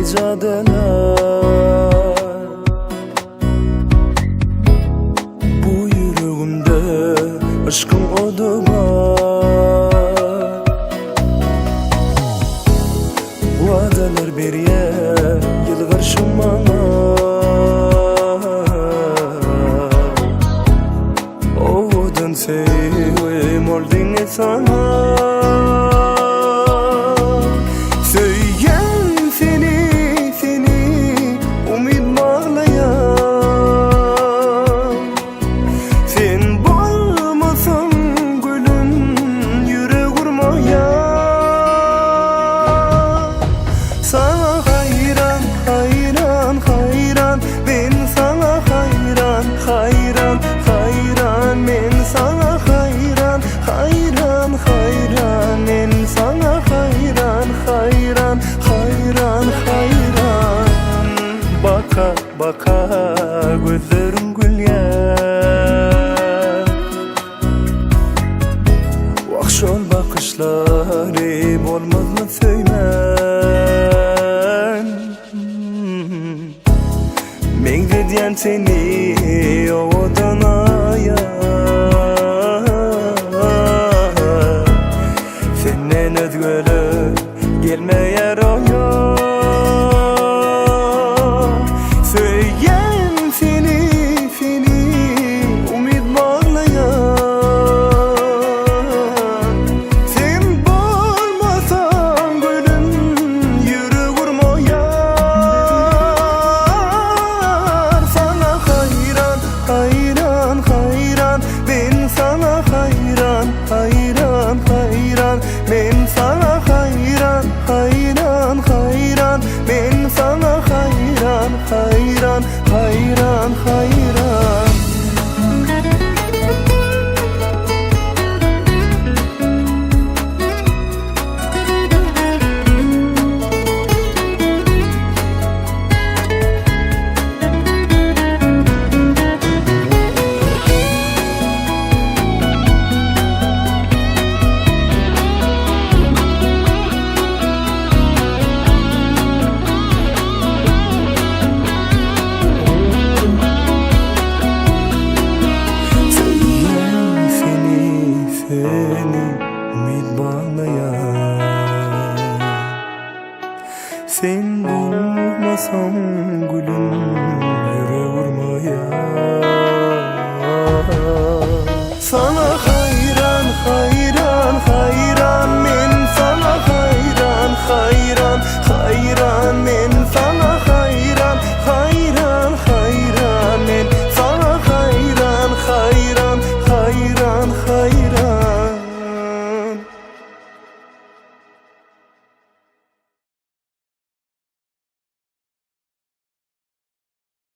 icadeler. Bu yüreğimde aşkın odu var. Vadalar beriye yılgırşım bana. Oğudun sevim oldun sana. Söygen seni umid bağlayan. Sen bolmasan gülüm yürek vurmayan. Sana hayran, hayran, hayran. Ben sana hayran, hayran, hayran. Ben sana hayran, hayran, hayran. Ben sana hayran, hayran, hayran, hayran. Baka baka gözlerim gülyen. Vakşol bakışlarım olmaz mı söymen. Mengde diyen seni ovadan aya. Senden özgölü gelmeyer oya. Söygen seni umid bağlayan. Sen bolmasan gülüm yürek vurmayan. Sana hayran, hayran, hayran. Ben sana hayran, hayran, hayran. Ben sana hayran, hayran, hayran. Ben sana hayran, hayran, hayran, hayran. Umid bağlayan. Sen bulmasan gülüm yürek vurmayan. Sana